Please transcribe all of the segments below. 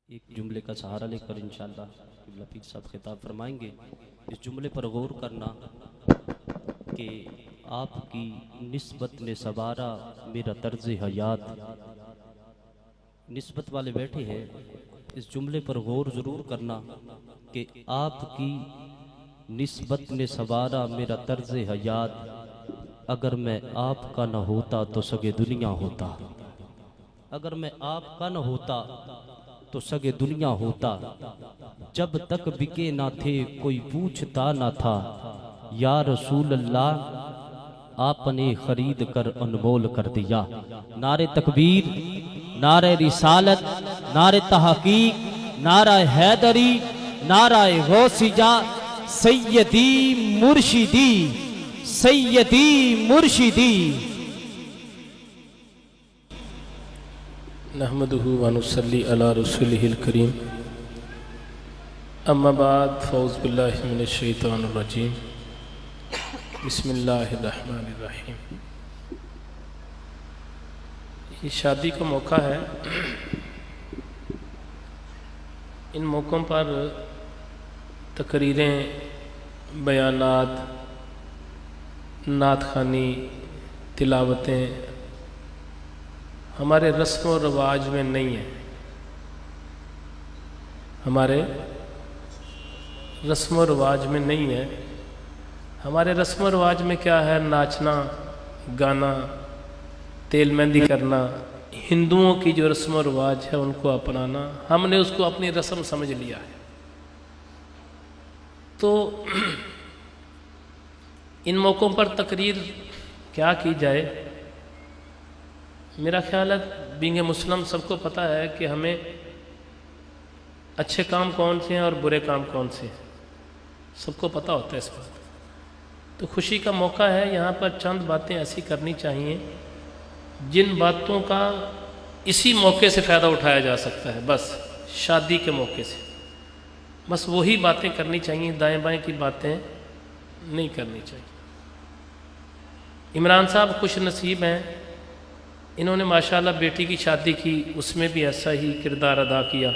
एक जुमले का सहारा लेकर इंशाअल्लाह क़िबला पीर साहब खिताब फरमाएंगे। इस जुमले पर गौर करना कि आपकी निस्बत ने सवारा मेरा तर्ज हयात। निस्बत वाले बैठे हैं, इस जुमले पर गौर ज़रूर करना कि आपकी निस्बत ने सवारा मेरा तर्ज हयात। अगर मैं आपका न होता तो सगे दुनिया होता। अगर मैं आपका न होता तो सगे दुनिया होता। जब तक बिके ना थे कोई पूछता ना था। या रसूल अल्लाह आपने खरीद कर अनमोल कर दिया। नारे तकबीर, नारे रिसालत, नारे तहकीक, नारा हैदरी, नारा गौसिया। सैयदी मुर्शिदी, सैयदी मुर्शिदी। नहमदुहु व नुसल्ली अला रसूलिहिल करीम। अम्मा बाद फ़ौज़ बिल्लाहि मिनश शैतानिर रजीम। बिस्मिल्लाहिर रहमानिर रहीम। ये शादी का मौका है। इन मौक़ों पर तकरीरें, बयानात, नात ख़ानी, तिलावतें हमारे रस्म और रवाज में नहीं है। हमारे रस्म और रवाज में नहीं है। हमारे रस्म और रवाज में क्या है? नाचना, गाना, तेल मेहंदी करना। हिंदुओं की जो रस्म और रवाज है उनको अपनाना, हमने उसको अपनी रस्म समझ लिया है। तो इन मौक़ों पर तकरीर क्या की जाए? मेरा ख्याल है बींग मुस्लिम सबको पता है कि हमें अच्छे काम कौन से हैं और बुरे काम कौन से हैं, सबको पता होता है इस बात। तो खुशी का मौका है, यहाँ पर चंद बातें ऐसी करनी चाहिए जिन बातों का इसी मौके से फ़ायदा उठाया जा सकता है। बस शादी के मौके से बस वही बातें करनी चाहिए, दाएं बाएं की बातें नहीं करनी चाहिए। इमरान साहब खुश नसीब हैं, इन्होंने माशाल्लाह बेटी की शादी की, उसमें भी ऐसा ही किरदार अदा किया।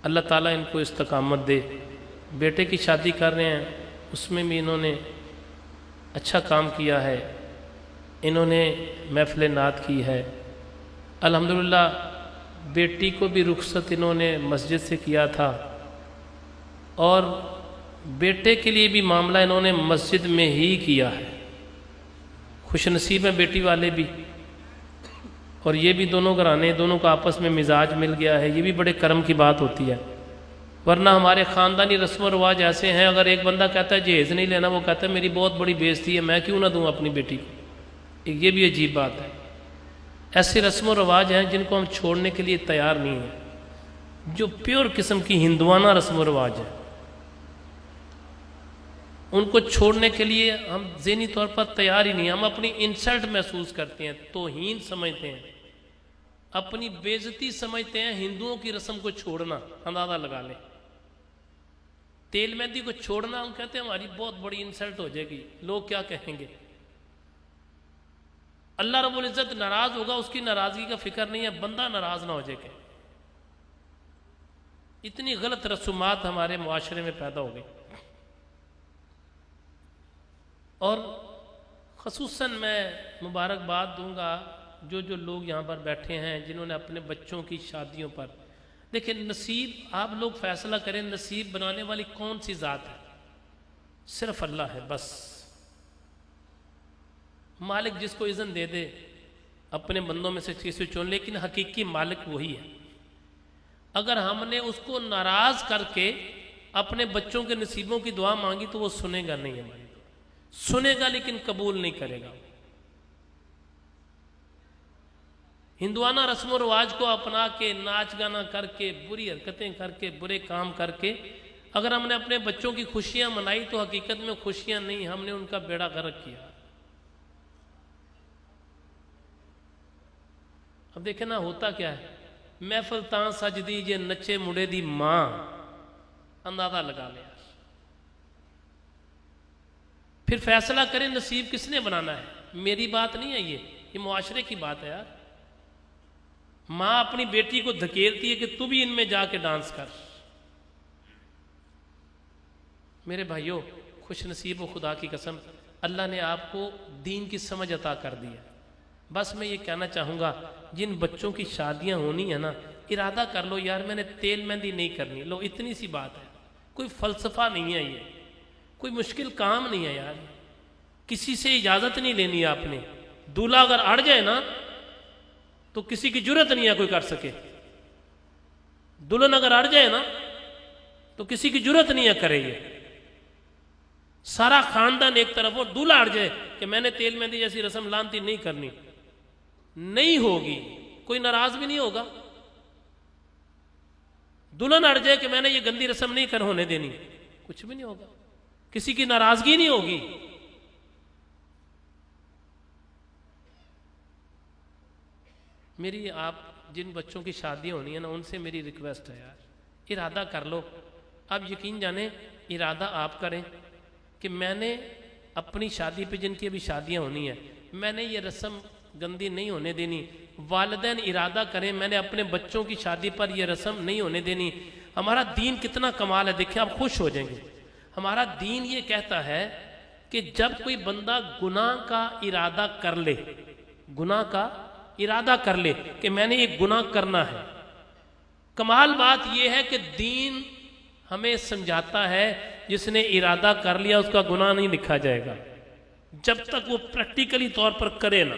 अल्लाह ताला इनको इस्तकामत दे। बेटे की शादी कर रहे हैं, उसमें भी इन्होंने अच्छा काम किया है। इन्होंने महफ़िल नात की है अल्हम्दुलिल्लाह। बेटी को भी रुखसत इन्होंने मस्जिद से किया था और बेटे के लिए भी मामला इन्होंने मस्जिद में ही किया है। खुश नसीब है बेटी वाले भी, और ये भी दोनों घराने, दोनों का आपस में मिजाज मिल गया है। ये भी बड़े कर्म की बात होती है। वरना हमारे ख़ानदानी रस्म व रवाज ऐसे हैं, अगर एक बंदा कहता है जहेज़ नहीं लेना, वो कहता है मेरी बहुत बड़ी बेइज्जती है, मैं क्यों ना दूँ अपनी बेटी को। ये भी अजीब बात है। ऐसे रस्म व रवाज हैं जिनको हम छोड़ने के लिए तैयार नहीं हैं। जो प्योर किस्म की हिंदुआना रस्म व रवाज है, उनको छोड़ने के लिए हम ज़हनी तौर पर तैयार ही नहीं। हम अपनी इंसल्ट महसूस करते हैं, तौहीन समझते हैं, अपनी बेइज्जती समझते हैं। हिंदुओं की रस्म को छोड़ना, अंदाज़ा लगा लें। तेल मेहंदी को छोड़ना, हम कहते हैं हमारी बहुत बड़ी इंसल्ट हो जाएगी, लोग क्या कहेंगे। अल्लाह रब्बुल इज़्ज़त नाराज़ होगा, उसकी नाराज़गी का फिक्र नहीं है, बंदा नाराज़ ना हो जाए। इतनी गलत रसूमात हमारे मुआशरे में पैदा हो गई। और ख़ुसूसन मैं मुबारकबाद दूंगा जो जो लोग यहाँ पर बैठे हैं जिन्होंने अपने बच्चों की शादियों पर, देखिए नसीब आप लोग फैसला करें, नसीब बनाने वाली कौन सी ज़ात है? सिर्फ अल्लाह है। बस मालिक जिसको इज़्ज़त दे दे अपने बंदों में से किसी चुन, लेकिन हकीकी मालिक वही है। अगर हमने उसको नाराज़ करके अपने बच्चों के नसीबों की दुआ मांगी तो वो सुनेगा नहीं, हमारी सुनेगा लेकिन कबूल नहीं करेगा। हिंदुआना रस्म रिवाज को अपना के, नाच गाना करके, बुरी हरकतें करके, बुरे काम करके अगर हमने अपने बच्चों की खुशियां मनाई तो हकीकत में खुशियां नहीं, हमने उनका बेड़ा गर्क किया। अब देखे ना होता क्या है, महफिल तां सजदी जे नचे मुंडे दी मां, अंदाजा लगा लिया। फिर फैसला करें नसीब किसने बनाना है। मेरी बात नहीं है, ये मुआशरे की बात है यार। माँ अपनी बेटी को धकेलती है कि तू भी इनमें जाके डांस कर। मेरे भाइयों, खुश नसीब हो खुदा की कसम, अल्लाह ने आपको दीन की समझ अता कर दी है। बस मैं ये कहना चाहूँगा, जिन बच्चों की शादियाँ होनी है ना, इरादा कर लो यार मैंने तेल मेहंदी नहीं करनी। लो, इतनी सी बात है, कोई फलसफा नहीं है, ये कोई मुश्किल काम नहीं है यार। किसी से इजाज़त नहीं लेनी आपने। दूल्हा अगर अड़ जाए ना तो किसी की जरूरत नहीं है कोई कर सके। दुल्हन अगर अड़ जाए ना तो किसी की जरूरत नहीं है करे। ये सारा खानदान एक तरफ और दूल्हा अड़ जाए कि मैंने तेल मेहंदी जैसी रस्म लानती नहीं करनी, नहीं होगी। कोई नाराज भी नहीं होगा। दुल्हन अड़ जाए कि मैंने ये गंदी रस्म नहीं कर होने देनी, कुछ भी नहीं होगा। किसी की नाराजगी नहीं होगी। मेरी आप जिन बच्चों की शादी होनी है ना, उनसे मेरी रिक्वेस्ट है यार, इरादा कर लो। अब यकीन जाने, इरादा आप करें कि मैंने अपनी शादी पे, जिनकी अभी शादियां होनी है, मैंने ये रस्म गंदी नहीं होने देनी। वालिदैन इरादा करें मैंने अपने बच्चों की शादी पर यह रस्म नहीं होने देनी। हमारा दीन कितना कमाल है, देखिए आप खुश हो जाएंगे। हमारा दीन ये कहता है कि जब कोई बंदा गुनाह का इरादा कर ले, गुनाह का इरादा कर ले कि मैंने ये गुनाह करना है, कमाल बात यह है कि दीन हमें समझाता है जिसने इरादा कर लिया उसका गुनाह नहीं लिखा जाएगा, जब तक वो प्रैक्टिकली तौर पर करे ना,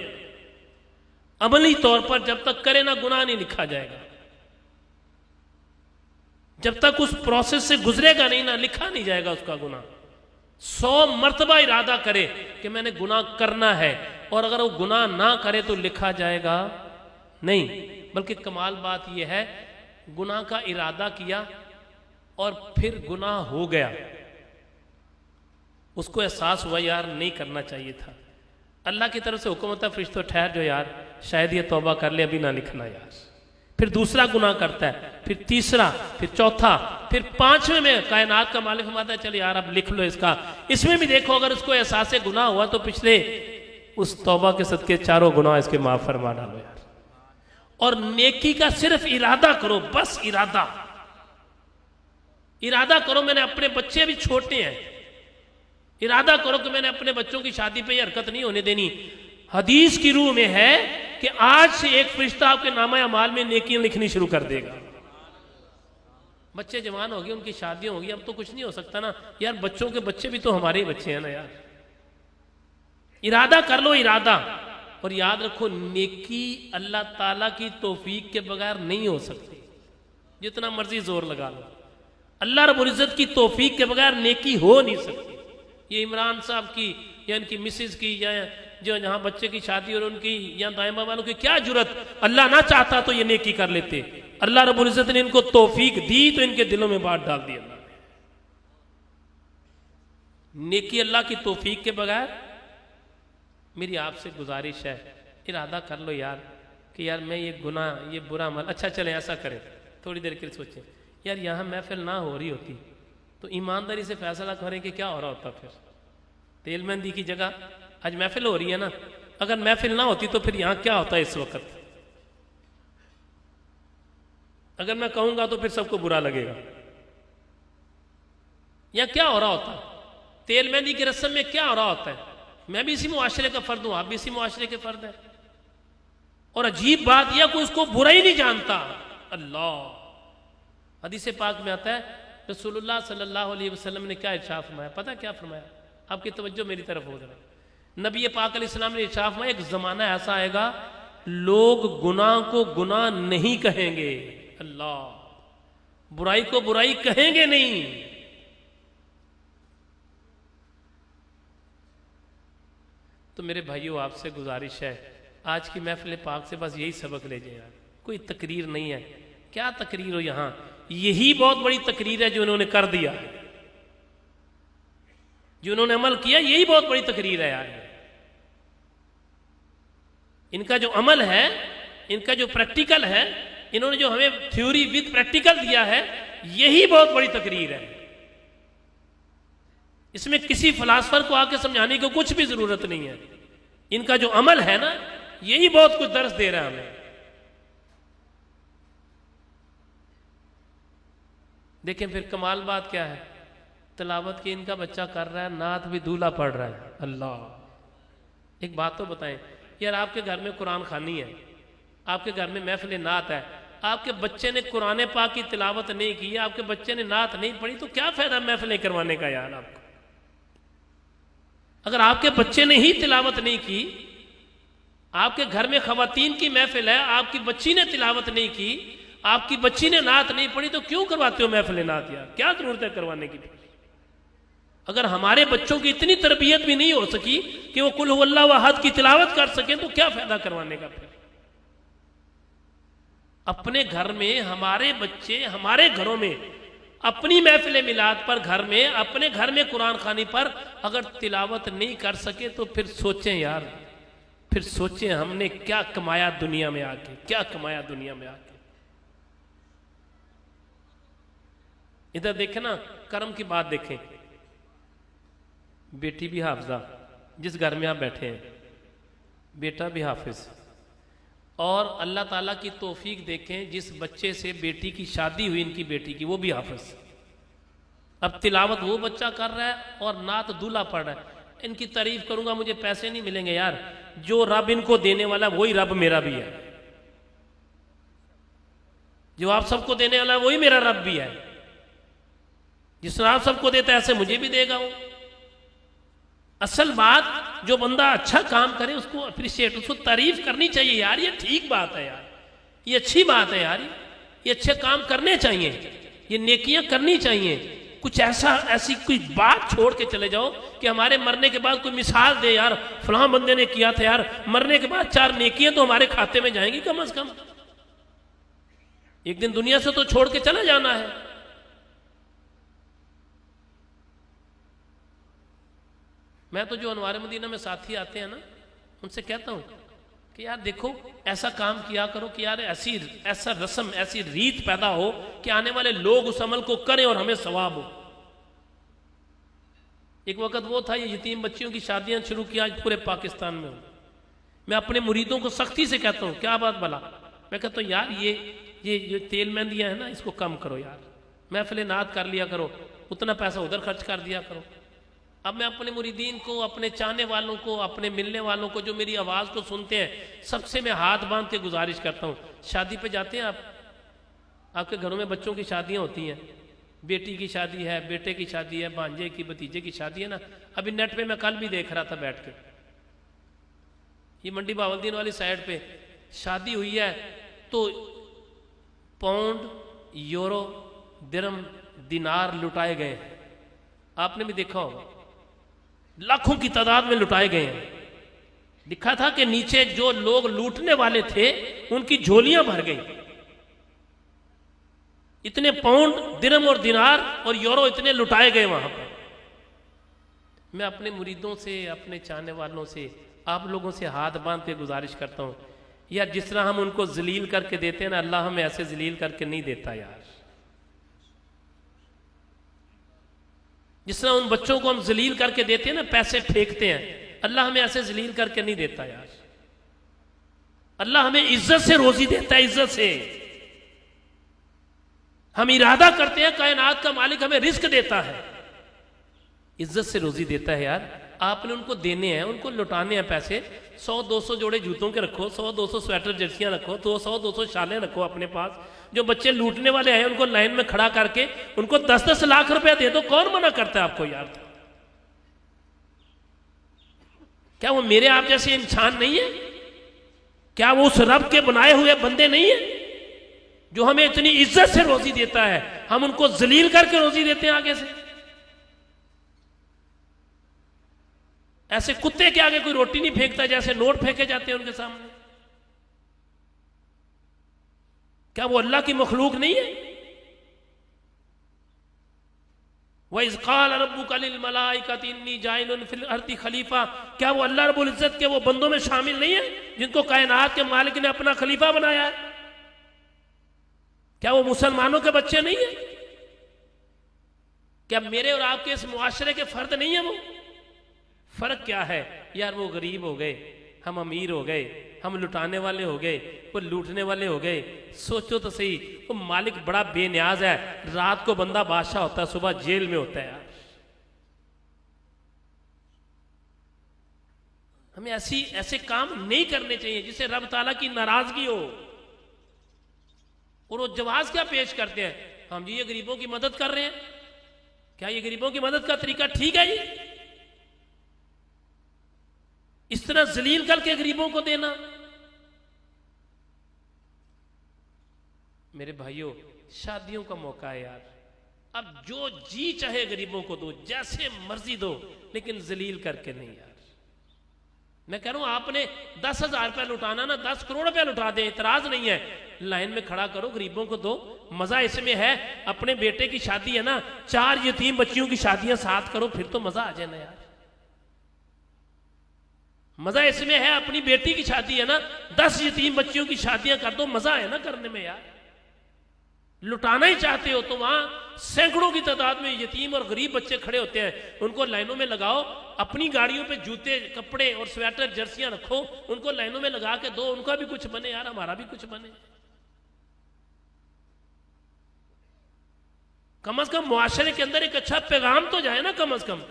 अमली तौर पर जब तक करे ना, गुनाह नहीं लिखा जाएगा। जब तक उस प्रोसेस से गुजरेगा नहीं ना, लिखा नहीं जाएगा उसका गुनाह। 100 मर्तबा इरादा करे कि मैंने गुनाह करना है, और अगर वो गुनाह ना करे तो लिखा जाएगा नहीं। बल्कि कमाल बात यह है, गुनाह का इरादा किया और फिर गुनाह हो गया, उसको एहसास हुआ यार नहीं करना चाहिए था। अल्लाह की तरफ से हुक्म होता है, फरिश्तों ठहर जो यार, शायद ये तौबा कर ले, अभी ना लिखना यार। फिर दूसरा गुनाह करता है, फिर तीसरा, फिर चौथा, फिर 5वें में कायनात का मालिक फरमाता है चल यार अब लिख लो इसका। इसमें भी देखो, अगर उसको एहसास गुनाह हुआ तो पिछले उस तौबा के सदके चारों गुनाह इसके माफ फरमा डालो यार। और नेकी का सिर्फ इरादा करो, बस इरादा करो। मैंने अपने बच्चे भी छोटे हैं, इरादा करो कि मैंने अपने बच्चों की शादी पे ये हरकत नहीं होने देनी। हदीस की रूह में है कि आज से एक फरिश्ता आपके नामा अमाल में नेकियां लिखनी शुरू कर देगा। बच्चे जवान हो गए, उनकी शादियां होगी, अब तो कुछ नहीं हो सकता ना यार। बच्चों के बच्चे भी तो हमारे ही बच्चे हैं ना यार। इरादा कर लो, इरादा। और याद रखो, नेकी अल्लाह ताला की तौफीक के बगैर नहीं हो सकती, जितना मर्जी जोर लगा लो। अल्लाह रब्बुल इज्जत की तौफीक के बगैर नेकी हो नहीं सकती। ये इमरान साहब की या इनकी मिसेज की या जो जहाँ बच्चे की शादी और उनकी या दाइमा वालों की क्या जुरत, अल्लाह ना चाहता तो ये नेकी कर लेते। अल्लाह रब्बुल इज्जत ने इनको तौफीक दी तो इनके दिलों में बात डाल दी अल्लाह ने। नेकी अल्लाह की तौफीक के बगैर। मेरी आपसे गुजारिश है, इरादा कर लो यार कि यार मैं ये गुनाह, ये बुरा अमल, अच्छा चले ऐसा करें, थोड़ी देर के लिए सोचें यार, यहाँ महफिल ना हो रही होती तो ईमानदारी से फैसला करें कि क्या हो रहा होता। फिर तेल मेहंदी की जगह आज महफिल हो रही है ना, अगर महफिल ना होती तो फिर यहाँ क्या होता है इस वक्त। अगर मैं कहूंगा तो फिर सबको बुरा लगेगा। या क्या हो रहा होता, तेल मेहंदी की रस्म में क्या हो रहा होता है। मैं भी इसी मुआशरे का फर्द हूं, आप भी इसी मुआशरे के फर्द हैं। और अजीब बात यह कोई उसको बुरा ही नहीं जानता। अल्लाह, हदीस पाक में आता है रसूलुल्लाह सल्लल्लाहु अलैहि वसल्लम ने क्या इरशाद फरमाया, पता क्या फरमाया? आपकी तवज्जो मेरी तरफ हो जरा। नबी पाक अलैहिस्सलाम ने इरशाद फरमाया, एक जमाना ऐसा आएगा लोग गुनाह को गुनाह नहीं कहेंगे। अल्लाह, बुराई को बुराई कहेंगे नहीं। तो मेरे भाइयों आपसे गुजारिश है, आज की महफिल पाक से बस यही सबक ले जाए यार। कोई तकरीर नहीं है, क्या तकरीर हो यहाँ, यही बहुत बड़ी तकरीर है जो उन्होंने कर दिया, जो उन्होंने अमल किया, यही बहुत बड़ी तकरीर है यार। इनका जो अमल है, इनका जो प्रैक्टिकल है, इन्होंने जो हमें थ्योरी विद प्रैक्टिकल दिया है, यही बहुत बड़ी तकरीर है। इसमें किसी फिलासफर को आके समझाने की कुछ भी जरूरत नहीं है। इनका जो अमल है ना, यही बहुत कुछ दर्स दे रहा है हमें। देखें फिर कमाल बात क्या है, तिलावत की इनका बच्चा कर रहा है, नात भी दूल्हा पढ़ रहा है। अल्लाह, एक बात तो बताएं यार, आपके घर में कुरान खानी है, आपके घर में महफिल नात है, आपके बच्चे ने कुरान पाक की तिलावत नहीं की, आपके बच्चे ने नात नहीं पढ़ी, तो क्या फायदा महफिलें करवाने का यार आपको। अगर आपके बच्चे ने ही तिलावत नहीं की, आपके घर में खवातीन की महफिल है, आपकी बच्ची ने तिलावत नहीं की, आपकी बच्ची ने नात नहीं पढ़ी, तो क्यों करवाते हो महफिल नात यार, क्या जरूरत है करवाने की। अगर हमारे बच्चों की इतनी तरबियत भी नहीं हो सकी कि वो कुल हुवल्लाहु अहद की तिलावत कर सकें, तो क्या फायदा करवाने का फिर। अपने घर में हमारे बच्चे, हमारे घरों में अपनी महफिल मिलाद पर, घर में अपने घर में कुरान खानी पर अगर तिलावत नहीं कर सके, तो फिर सोचें यार, फिर सोचें हमने क्या कमाया दुनिया में आके, क्या कमाया दुनिया में आके। इधर देखें ना, कर्म की बात देखें, बेटी भी हाफिजा, जिस घर में आप बैठे हैं बेटा भी हाफिज, और अल्लाह ताला की तौफीक देखें, जिस बच्चे से बेटी की शादी हुई इनकी बेटी की, वो भी हाफिज। अब तिलावत वो बच्चा कर रहा है और नात दूल्हा पढ़ रहा है। इनकी तारीफ करूंगा मुझे पैसे नहीं मिलेंगे यार, जो रब इनको देने वाला वही रब मेरा भी है, जो आप सबको देने वाला वही मेरा रब भी है। जिस तरह आप सबको देता है ऐसे मुझे भी देगा वो। असल बात, जो बंदा अच्छा काम करे उसको अप्रिशिएट, उसको तारीफ करनी चाहिए यार, ये ठीक बात है यार, ये अच्छी बात है यार, ये अच्छे काम करने चाहिए, ये नेकियां करनी चाहिए। कुछ ऐसी कोई बात छोड़ के चले जाओ कि हमारे मरने के बाद कोई मिसाल दे यार, फलां बंदे ने किया था यार, मरने के बाद 4 नेकियां तो हमारे खाते में जाएंगी कम से कम। एक दिन दुनिया से तो छोड़ के चला जाना है। मैं तो जो अनवार मदीना में साथी आते हैं ना, उनसे कहता हूं कि यार देखो, ऐसा काम किया करो कि यार ऐसा रस्म, ऐसी रीत पैदा हो कि आने वाले लोग उस अमल को करें और हमें सवाब हो। एक वक्त वो था, ये यतीम बच्चियों की शादियां शुरू किया आज पूरे पाकिस्तान में। मैं अपने मुरीदों को सख्ती से कहता हूं, क्या बात भला, मैं कहता हूं यार ये तेल मेहंदियां है ना, इसको कम करो यार, महफिल नात कर लिया करो, उतना पैसा उधर खर्च कर दिया करो। अब मैं अपने मुरीदीन को, अपने चाहने वालों को, अपने मिलने वालों को, जो मेरी आवाज़ को सुनते हैं, सबसे मैं हाथ बांध के गुजारिश करता हूँ, शादी पे जाते हैं आप, आपके घरों में बच्चों की शादियाँ होती हैं, बेटी की शादी है, बेटे की शादी है, भांजे की, भतीजे की शादी है ना। अभी नेट पे मैं कल भी देख रहा था बैठ के, ये मंडी बावलदीन वाली साइड पे शादी हुई है, तो पाउंड, यूरो, दिरहम, दिनार लुटाए गए। आपने भी देखा होगा, लाखों की तादाद में लुटाए गए हैं। लिखा था कि नीचे जो लोग लूटने वाले थे उनकी झोलियां भर गई। इतने पाउंड, दिरहम और दिनार और यूरो इतने लुटाए गए वहां पर। मैं अपने मुरीदों से, अपने चाहने वालों से, आप लोगों से हाथ बांध के गुजारिश करता हूं, यार जिस तरह हम उनको जलील करके देते हैं ना, अल्लाह हमें ऐसे जलील करके नहीं देता यार। जिस तरह उन बच्चों को हम जलील करके देते हैं ना, पैसे फेंकते हैं, अल्लाह हमें ऐसे जलील करके नहीं देता यार। अल्लाह हमें इज्जत से रोजी देता है, इज्जत से। हम इरादा करते हैं, कायनात का मालिक हमें रिस्क देता है, इज्जत से रोजी देता है यार। आपने उनको देने हैं, उनको लुटाने हैं पैसे। 100-200 जोड़े जूतों के रखो, 100-200 स्वेटर जर्सियां रखो, 100-200 शालें रखो अपने पास। जो बच्चे लूटने वाले हैं उनको लाइन में खड़ा करके उनको 10-10 लाख रुपया दे दो, कौन मना करता है आपको यार। क्या वो मेरे आप जैसे इंसान नहीं है? क्या वो उस रब के बनाए हुए बंदे नहीं है जो हमें इतनी इज्जत से रोजी देता है? हम उनको जलील करके रोजी देते हैं आगे से। ऐसे कुत्ते के आगे कोई रोटी नहीं फेंकता जैसे नोट फेंके जाते हैं उनके सामने। क्या वो अल्लाह की मखलूक नहीं है? वइज़ क़ाल रब्बुका लिल मलाइकति इन्नी जाइलुन फिल अर्दि खलीफा। क्या वो अल्लाह रब्बुल इज्जत के वो बंदों में शामिल नहीं है जिनको कायनात के मालिक ने अपना खलीफा बनाया है? क्या वो मुसलमानों के बच्चे नहीं है? क्या मेरे और आपके इस मुआशरे के फर्द नहीं है वो? फर्क क्या है यार? वो गरीब हो गए, हम अमीर हो गए, हम लुटाने वाले हो गए, वो लूटने वाले हो गए। सोचो तो सही, वो मालिक बड़ा बेनियाज है, रात को बंदा बादशाह होता है, सुबह जेल में होता है यार। हमें ऐसे काम नहीं करने चाहिए जिससे रब ताला की नाराजगी हो। और वो जवाब क्या पेश करते हैं, हम जी ये गरीबों की मदद कर रहे हैं, क्या ये गरीबों की मदद का तरीका ठीक है जी? इस तरह जलील करके गरीबों को देना। मेरे भाइयों, शादियों का मौका है यार, अब जो जी चाहे गरीबों को दो, जैसे मर्जी दो, लेकिन जलील करके नहीं यार। मैं कह रहा हूं आपने 10,000 रुपया लुटाना ना 10 करोड़ रुपया लुटा दे, इतराज नहीं है, लाइन में खड़ा करो, गरीबों को दो। मजा इसमें है, अपने बेटे की शादी है ना, 4 यतीम बच्चियों की शादियां साथ करो, फिर तो मजा आ जाए ना यार। मजा इसमें है, अपनी बेटी की शादी है ना, 10 यतीम बच्चियों की शादियां कर दो, मजा है ना करने में यार। लुटाना ही चाहते हो तो वहां सैकड़ों की तादाद में यतीम और गरीब बच्चे खड़े होते हैं, उनको लाइनों में लगाओ, अपनी गाड़ियों पे जूते कपड़े और स्वेटर जर्सियां रखो, उनको लाइनों में लगा के दो, उनका भी कुछ बने यार, हमारा भी कुछ बने। कम से कम मुआशरे के अंदर एक अच्छा पैगाम तो जाए ना कम से कम।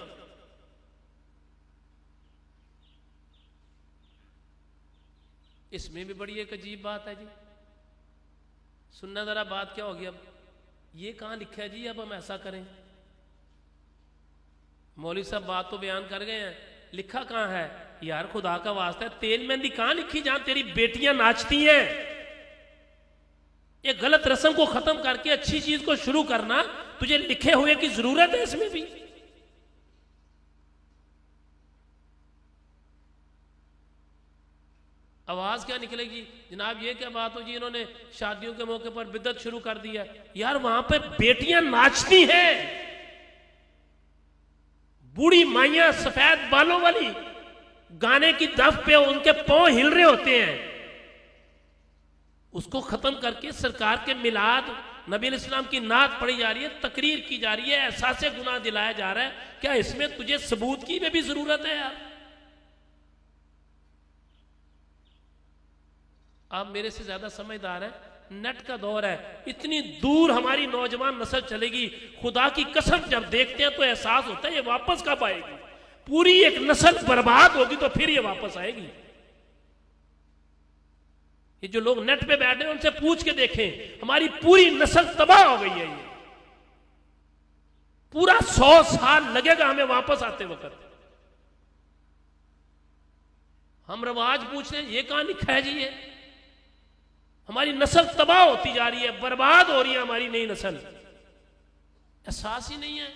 इसमें भी बड़ी एक अजीब बात है जी, सुनना जरा बात क्या होगी। अब ये कहां लिखा है जी अब हम ऐसा करें? मौलवी साहब बात तो बयान कर गए हैं, लिखा कहां है यार? खुदा का वास्ता है, तेल मेहंदी कहां लिखी जहां तेरी बेटियां नाचती हैं? ये गलत रस्म को खत्म करके अच्छी चीज को शुरू करना, तुझे लिखे हुए की जरूरत है इसमें भी? आवाज क्या निकलेगी जनाब, ये क्या बात हो जी, इन्होंने शादियों के मौके पर बिदअत शुरू कर दिया। यार वहां पे बेटियां नाचती हैं, बूढ़ी माइयां सफेद बालों वाली गाने की दफ पे उनके पांव हिल रहे होते हैं। उसको खत्म करके सरकार के मिलाद, नबी अलैहिस्सलाम की नात पढ़ी जा रही है, तकरीर की जा रही है, एहसास गुनाह दिलाया जा रहा है। क्या इसमें तुझे सबूत की में भी जरूरत है यार? आप मेरे से ज्यादा समझदार हैं, नेट का दौर है, इतनी दूर हमारी नौजवान नस्ल चलेगी, खुदा की कसम जब देखते हैं तो एहसास होता है ये वापस कब आएगी। पूरी एक नस्ल बर्बाद होगी तो फिर ये वापस आएगी। ये जो लोग नेट पे बैठे हैं उनसे पूछ के देखें, हमारी पूरी नस्ल तबाह हो गई है। ये पूरा 100 साल लगेगा हमें वापस आते वक्त। हम रवाज पूछ रहे हैं, ये कहां लिखा है जी? ये हमारी नस्ल तबाह होती जा रही है, बर्बाद हो रही है हमारी नई नस्ल। एहसास ही नहीं है।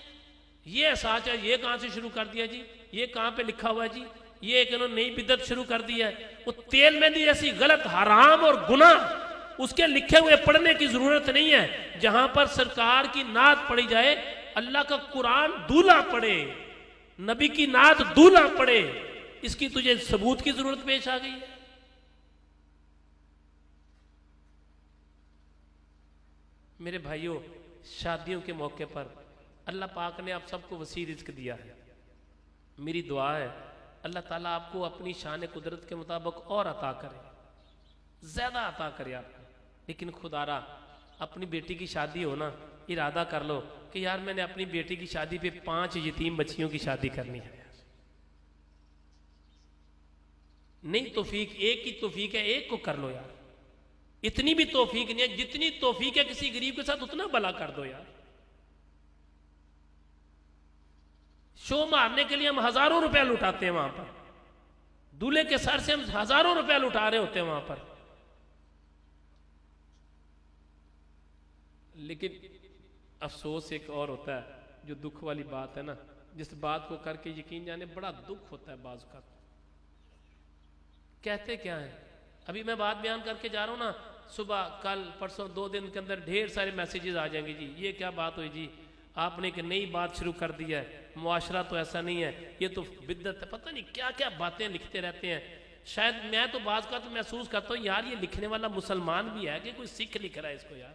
ये एहसास है, ये कहां से शुरू कर दिया जी? ये कहां पे लिखा हुआ है जी? ये एक इन्होंने नई बिदत शुरू कर दी है। वो तेल मेहंदी ऐसी गलत हराम और गुनाह उसके लिखे हुए पढ़ने की जरूरत नहीं है। जहां पर सरकार की नात पढ़ी जाए, अल्लाह का कुरान दूल्हा पढ़े, नबी की नात दूल्हा पढ़े, इसकी तुझे सबूत की जरूरत पेश आ गई है। मेरे भाइयों, शादियों के मौके पर अल्लाह पाक ने आप सबको वसी रिज़्क दिया है। मेरी दुआ है अल्लाह ताला आपको अपनी शान कुदरत के मुताबिक और अता करे, ज्यादा अता करे आपको। लेकिन खुदारा अपनी बेटी की शादी हो ना, इरादा कर लो कि यार मैंने अपनी बेटी की शादी पे 5 यतीम बच्चियों की शादी करनी है। नहीं तौफीक, एक ही तौफीक है, एक को कर लो यार। इतनी भी तौफीक नहीं है, जितनी तौफीक है किसी गरीब के साथ उतना भला कर दो यार। शो मारने के लिए हम हजारों रुपया लुटाते हैं वहां पर, दूल्हे के सर से हम हजारों रुपया लुटा रहे होते हैं वहां पर। लेकिन अफसोस एक और होता है, जो दुख वाली बात है ना, जिस बात को करके यकीन जाने बड़ा दुख होता है बाज़ का। कहते क्या है, अभी मैं बात बयान करके जा रहा हूं ना, सुबह कल परसों 2 दिन के अंदर ढेर सारे मैसेजेस आ जाएंगे जी, ये क्या बात हुई जी, आपने एक नई बात शुरू कर दी है, मुआशरा तो ऐसा नहीं है, ये तो बिद्दत है, पता नहीं क्या क्या बातें लिखते रहते हैं। शायद मैं तो बात का तो महसूस करता हूँ यार, ये लिखने वाला मुसलमान भी है कि कोई सिख लिख रहा है इसको, यार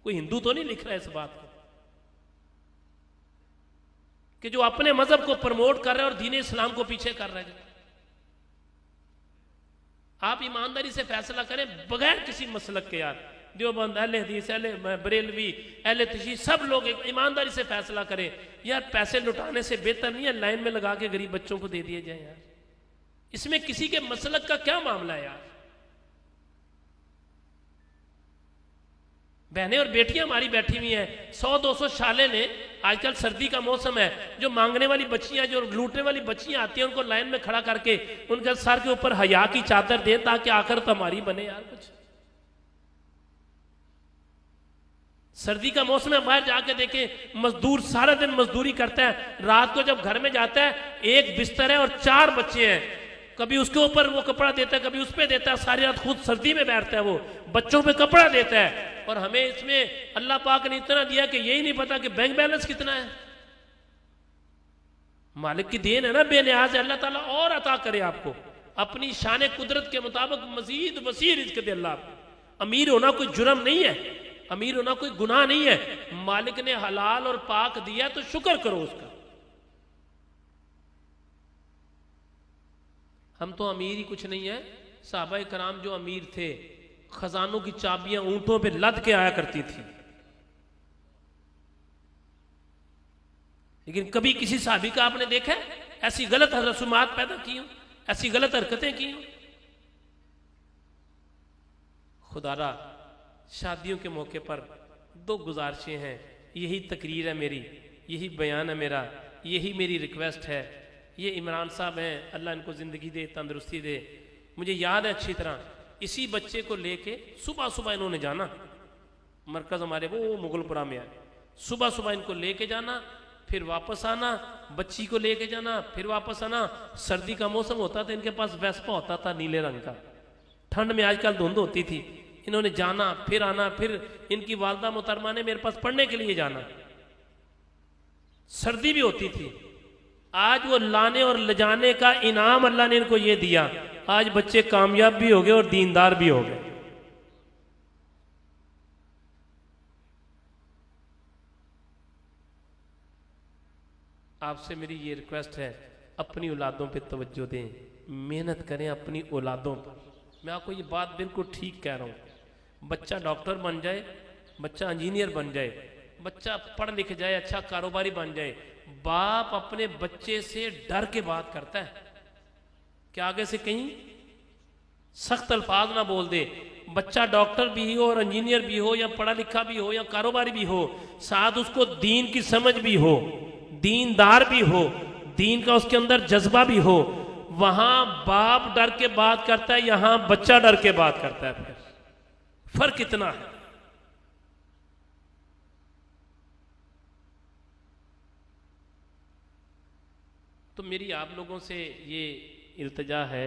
कोई हिंदू तो नहीं लिख रहा है इस बात को, कि जो अपने मजहब को प्रमोट कर रहे हैं और दीन इस्लाम को पीछे कर रहे हैं। आप ईमानदारी से फैसला करें बगैर किसी मसलक के। यार देवबंद, अहले हदीस, अहले बरेलवी, अहले तशरीह, सब लोग एक ईमानदारी से फैसला करें। यार पैसे लुटाने से बेहतर नहीं है लाइन में लगा के गरीब बच्चों को दे दिए जाए। यार इसमें किसी के मसलक का क्या मामला है? यार बहनें और बेटियां हमारी बैठी हुई हैं 100-200 शाले ने, आजकल सर्दी का मौसम है, जो मांगने वाली बच्चियां, जो लूटने वाली बच्चियां आती हैं, उनको लाइन में खड़ा करके उनके सर के ऊपर हया की चादर दे ताकि आखिर तो हमारी बने। यार कुछ सर्दी का मौसम है, बाहर जाके देखें मजदूर सारा दिन मजदूरी करता है, रात को जब घर में जाता है एक बिस्तर है और 4 बच्चे हैं, कभी उसके ऊपर वो कपड़ा देता है, कभी उस पर देता है, सारी रात खुद सर्दी में बैठता है, वो बच्चों पे कपड़ा देता है। और हमें इसमें अल्लाह पाक ने इतना दिया कि यही नहीं पता कि बैंक बैलेंस कितना है। मालिक की देन है ना, बेनियाज है। अल्लाह ताला और अता करे आपको, अपनी शान कुदरत के मुताबिक मजीद वसी रिज़्क दे अल्लाह आपको। अमीर होना कोई जुर्म नहीं है, अमीर होना कोई गुनाह नहीं है। मालिक ने हलाल और पाक दिया तो शुक्र करो उसका। हम तो अमीर ही कुछ नहीं है। सहाबा कराम जो अमीर थे, खजानों की चाबियां ऊंटों पे लद के आया करती थी, लेकिन कभी किसी साहबी का आपने देखा ऐसी गलत रसूमात पैदा की हो, ऐसी गलत हरकतें की हो? खुदारा शादियों के मौके पर 2 गुजारिशें हैं, यही तकरीर है मेरी, यही बयान है मेरा, यही मेरी रिक्वेस्ट है। ये इमरान साहब हैं, अल्लाह इनको ज़िंदगी दे, तंदुरुस्ती दे। मुझे याद है अच्छी तरह, इसी बच्चे को लेके सुबह सुबह इन्होंने जाना, मरकज़ हमारे वो मुगलपुरा में है, सुबह सुबह इनको लेके जाना, फिर वापस आना, बच्ची को लेके जाना, फिर वापस आना। सर्दी का मौसम होता था, इनके पास वेस्पा होता था नीले रंग का, ठंड में आजकल धुंध होती थी। इन्होंने जाना फिर आना, फिर इनकी वालदा मोहतरमा ने मेरे पास पढ़ने के लिए जाना, सर्दी भी होती थी। आज वो लाने और ले जाने का इनाम अल्लाह ने इनको ये दिया, आज बच्चे कामयाब भी हो गए और दीनदार भी हो गए। आपसे मेरी ये रिक्वेस्ट है, अपनी औलादों पे तवज्जो दें, मेहनत करें अपनी औलादों पर। मैं आपको ये बात बिल्कुल ठीक कह रहा हूँ। बच्चा डॉक्टर बन जाए, बच्चा इंजीनियर बन जाए, बच्चा पढ़ लिख जाए, अच्छा कारोबारी बन जाए, बाप अपने बच्चे से डर के बात करता है कि आगे से कहीं सख्त अल्फाज ना बोल दे। बच्चा डॉक्टर भी हो और इंजीनियर भी हो, या पढ़ा लिखा भी हो, या कारोबारी भी हो, साथ उसको दीन की समझ भी हो, दीनदार भी हो, दीन का उसके अंदर जज्बा भी हो, वहां बाप डर के बात करता है, यहां बच्चा डर के बात करता है। फिर फर्क कितना है। तो मेरी आप लोगों से ये इल्तिजा है,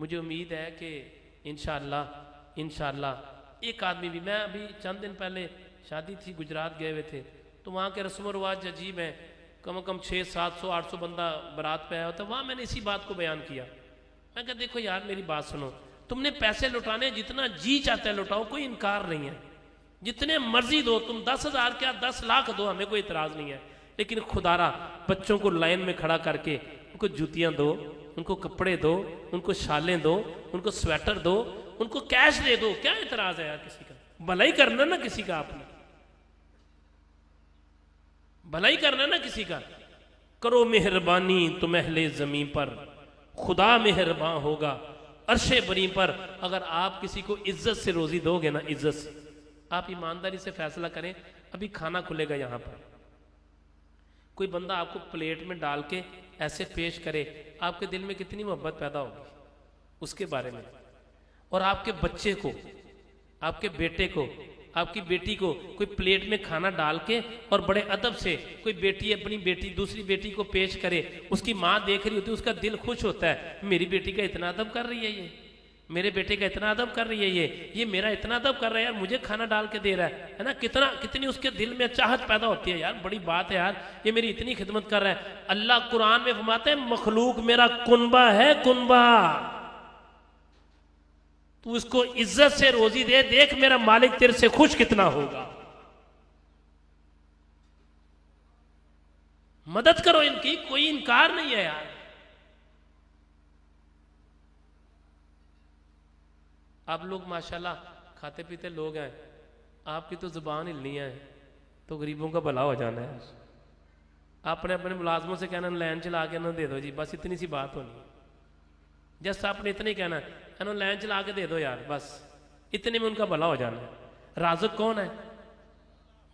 मुझे उम्मीद है कि इंशाअल्लाह एक आदमी भी, मैं अभी चंद दिन पहले शादी थी, गुजरात गए हुए थे, तो वहाँ के रस्म व रिवाज अजीब है। कम से कम 600-700-800 बंदा बारात पे आया होता है। वहाँ मैंने इसी बात को बयान किया। मैं कहा देखो यार मेरी बात सुनो, तुमने पैसे लुटाने जितना जी चाहता है लुटाओ, कोई इनकार नहीं है, जितने मर्जी दो, तुम 10,000 क्या 10 लाख दो, हमें कोई इतराज़ नहीं है। लेकिन खुदारा बच्चों को लाइन में खड़ा करके उनको जूतियाँ दो, उनको कपड़े दो, उनको शालें दो, उनको स्वेटर दो, उनको कैश दे दो। क्या इतराज़ है यार किसी का? भलाई करना ना किसी का, आपने भलाई करना ना किसी का। करो मेहरबानी तुम अहले ज़मीं पर, खुदा मेहरबान होगा अर्शे बरी पर। अगर आप किसी को इज्जत से रोज़ी दोगे ना, इज्जत से, आप ईमानदारी से फैसला करें। अभी खाना खुलेगा यहाँ पर, कोई बंदा आपको प्लेट में डाल के ऐसे पेश करे, आपके दिल में कितनी मोहब्बत पैदा होगी उसके बारे में। और आपके बच्चे को, आपके बेटे को, आपकी बेटी को कोई प्लेट में खाना डाल के और बड़े अदब से कोई बेटी अपनी बेटी दूसरी बेटी को पेश करे, उसकी माँ देख रही होती है, उसका दिल खुश होता है, मेरी बेटी का इतना अदब कर रही है ये, मेरे बेटे का इतना अदब कर रही है ये मेरा इतना अदब कर रहा है यार, मुझे खाना डाल के दे रहा है ना। कितनी उसके दिल में चाहत पैदा होती है यार, बड़ी बात है यार, ये मेरी इतनी खिदमत कर रहा है। अल्लाह कुरान में फरमाते हैं मखलूक मेरा कुनबा है, कुनबा, तू उसको इज्जत से रोजी दे, देख मेरा मालिक तेरे से खुश कितना होगा। मदद करो इनकी, कोई इनकार नहीं है यार। आप लोग माशाल्लाह खाते पीते लोग हैं, आपकी तो ज़ुबान हिलनी है तो गरीबों का भला हो जाना है। आपने अपने मुलाजमों से कहना लाइन चला के ना दे दो जी, बस इतनी सी बात होनी है। जस्ट आपने इतना ही कहना है, लाइन चला के दे दो यार, बस इतने में उनका भला हो जाना है। राज़िक कौन है?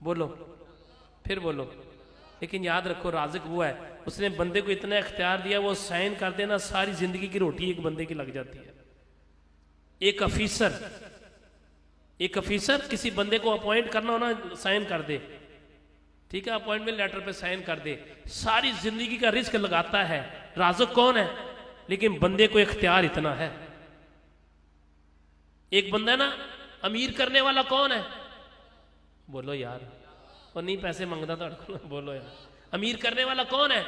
बोलो, फिर बोलो। लेकिन याद रखो राज़िक वो है, उसने बंदे को इतना इख्तियार दिया, वो साइन कर देना, सारी जिंदगी की रोटी एक बंदे की लग जाती है। एक अफीसर किसी बंदे को अपॉइंट करना हो ना, साइन कर दे, ठीक है, अपॉइंटमेंट लेटर पे साइन कर दे, सारी जिंदगी का रिस्क लगाता है। राज़िक कौन है? लेकिन बंदे को इख्तियार इतना है। एक बंदा है ना अमीर करने वाला कौन है? बोलो यार, और नहीं पैसे मांगता था, बोलो यार, अमीर करने वाला कौन है?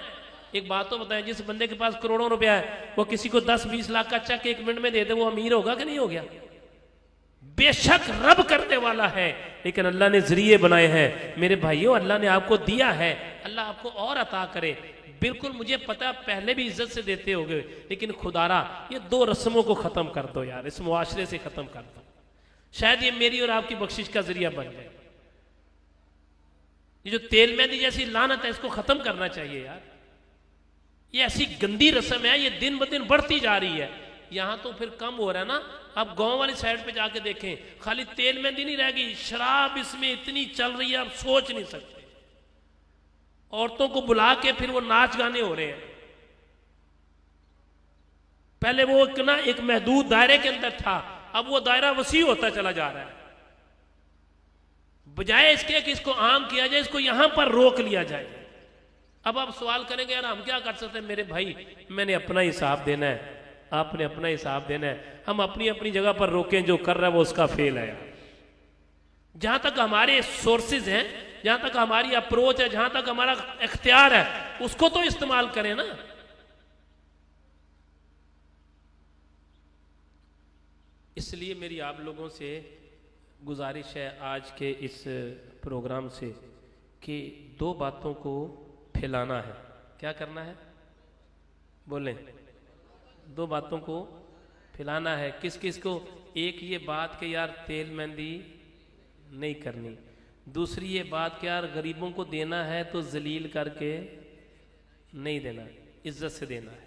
एक बात तो बताएं, जिस बंदे के पास करोड़ों रुपया है, वो किसी को 10-20 लाख का चेक 1 मिनट में दे दे, वो अमीर होगा कि नहीं हो गया? बेशक रब करने वाला है, लेकिन अल्लाह ने जरिए बनाए हैं। मेरे भाइयों, अल्लाह ने आपको दिया है, अल्लाह आपको और अता करे। बिल्कुल मुझे पता पहले भी इज्जत से देते होगे, लेकिन खुदारा ये 2 रस्मों को खत्म कर दो यार, इस मुआशरे से खत्म कर दो, शायद ये मेरी और आपकी बख्शिश का जरिया बन जाए। ये जो तेल मेहंदी जैसी लानत है, इसको खत्म करना चाहिए यार। ये ऐसी गंदी रस्म है, ये दिन ब दिन बढ़ती जा रही है। यहां तो फिर कम हो रहा है ना, आप गांव वाली साइड पे जाके देखें, खाली तेल मेहंदी नहीं रह गई, शराब इसमें इतनी चल रही है, आप सोच नहीं सकते। औरतों को बुला के फिर वो नाच गाने हो रहे हैं। पहले वो एक महदूद दायरे के अंदर था, अब वो दायरा वसी होता चला जा रहा है। बजाय इसके कि इसको आम किया जाए, इसको यहां पर रोक लिया जाए। अब आप सवाल करेंगे यार हम क्या कर सकते हैं? मेरे भाई, मैंने अपना हिसाब देना है, आपने अपना हिसाब देना है। हम अपनी अपनी जगह पर रोकें, जो कर रहा है वो उसका फेल है। जहां तक हमारे सोर्सेज हैं, जहां तक हमारी अप्रोच है, जहां तक हमारा इख्तियार है, उसको तो इस्तेमाल करें ना। इसलिए मेरी आप लोगों से गुजारिश है आज के इस प्रोग्राम से कि 2 बातों को फैलाना है। क्या करना है? बोलें। 2 बातों को फैलाना है। किस किस को? एक ये बात कि यार तेल मेहंदी नहीं करनी, दूसरी ये बात कि यार गरीबों को देना है तो जलील करके नहीं देना, इज्जत से देना है।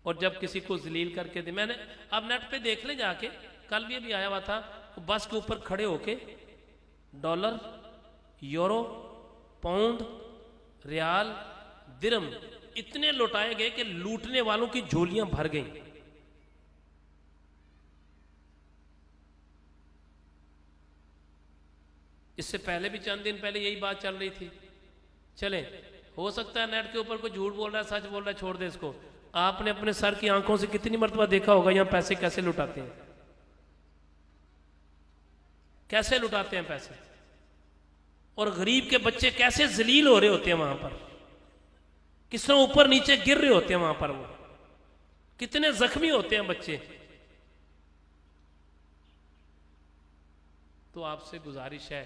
और जब किसी को जलील करके दे, मैंने अब नेट पे देख ले जाके, कल भी अभी आया हुआ था, बस के ऊपर खड़े होके डॉलर, यूरो, पाउंड, रियाल, दिरम इतने लौटाए गए कि लूटने वालों की झोलियां भर गईं। इससे पहले भी चंद दिन पहले यही बात चल रही थी। चले, हो सकता है नेट के ऊपर कोई झूठ बोल रहा है, सच बोल रहा है, छोड़ दे इसको। आपने अपने सर की आंखों से कितनी मर्तबा देखा होगा यहां पैसे कैसे लुटाते हैं, कैसे लुटाते हैं पैसे, और गरीब के बच्चे कैसे जलील हो रहे होते हैं वहां पर, किस तरह ऊपर नीचे गिर रहे होते हैं वहां पर, वो कितने जख्मी होते हैं बच्चे। तो आपसे गुजारिश है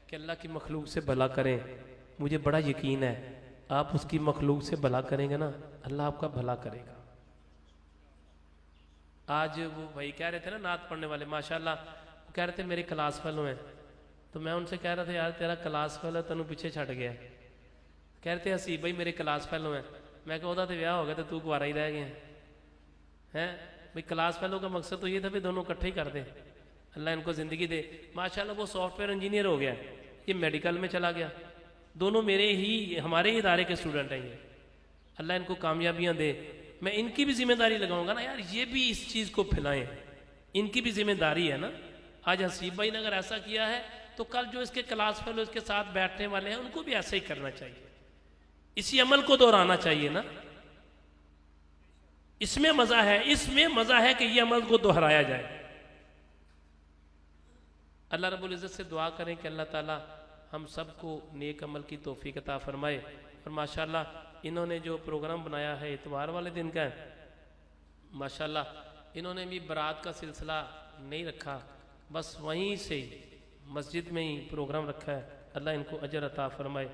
कि अल्लाह की मखलूक से भला करें। मुझे बड़ा यकीन है आप उसकी मखलूक से भला करेंगे ना, अल्लाह आपका भला करेगा। आज वो भाई कह रहे थे ना, नात पढ़ने वाले, माशाल्लाह, वो कह रहे थे मेरे क्लास फेलो हैं। तो मैं उनसे कह रहा था यार तेरा क्लास फेलो तेनू पीछे छड़ गया। कह रहे थे हसीब भाई मेरे क्लास फेलो हैं। मैं कहा तो ब्याह हो गया तो तू कुआरा ही रह गया है भाई। क्लास फेलो का मकसद तो ये था भाई दोनों इकट्ठे ही कर दे, अल्लाह इनको ज़िंदगी दे। माशाल्लाह वो सॉफ्टवेयर इंजीनियर हो गया, ये मेडिकल में चला गया। दोनों हमारे ही इदारे के स्टूडेंट हैं ये, अल्लाह इनको कामयाबियां दे। मैं इनकी भी जिम्मेदारी लगाऊंगा ना यार, ये भी इस चीज़ को फैलाएं, इनकी भी जिम्मेदारी है ना। आज हसीब भाई ने अगर ऐसा किया है तो कल जो इसके क्लास फेलो इसके साथ बैठने वाले हैं उनको भी ऐसा ही करना चाहिए, इसी अमल को दोहराना चाहिए ना। इसमें मजा है, इसमें मजा है कि यह अमल को दोहराया जाए। अल्लाह रब्बुल इज़्ज़त से दुआ करें कि अल्लाह ताला हम सबको नेक अमल की तौफीक अता फरमाए। और माशाल्लाह इन्होंने जो प्रोग्राम बनाया है इतवार वाले दिन का है, माशाल्लाह इन्होंने भी बारात का सिलसिला नहीं रखा, बस वहीं से मस्जिद में ही प्रोग्राम रखा है। अल्लाह इनको अजर अता फरमाए,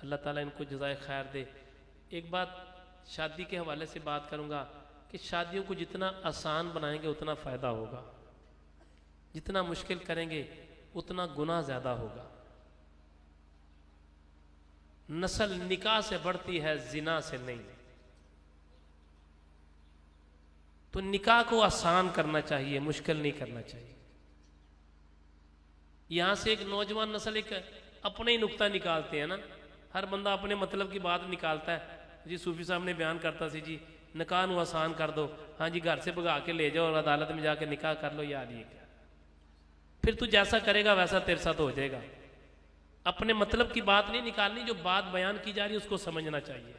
अल्लाह ताला इनको जज़ाए खैर दे। एक बात शादी के हवाले से बात करूँगा कि शादियों को जितना आसान बनाएंगे उतना फ़ायदा होगा। जितना मुश्किल करेंगे उतना गुनाह ज्यादा होगा। नस्ल निकाह से बढ़ती है, जिना से नहीं। तो निकाह को आसान करना चाहिए, मुश्किल नहीं करना चाहिए। यहां से एक नौजवान नस्ल एक अपने ही नुक्ता निकालते हैं ना, हर बंदा अपने मतलब की बात निकालता है। जी सूफी साहब ने बयान करता सी जी निकाह को आसान कर दो, हाँ जी घर से भगा के ले जाओ और अदालत में जाके निकाह कर लो। यार ये क्या, फिर तू जैसा करेगा वैसा तेरे साथ हो जाएगा। अपने मतलब की बात नहीं निकालनी, जो बात बयान की जा रही है उसको समझना चाहिए।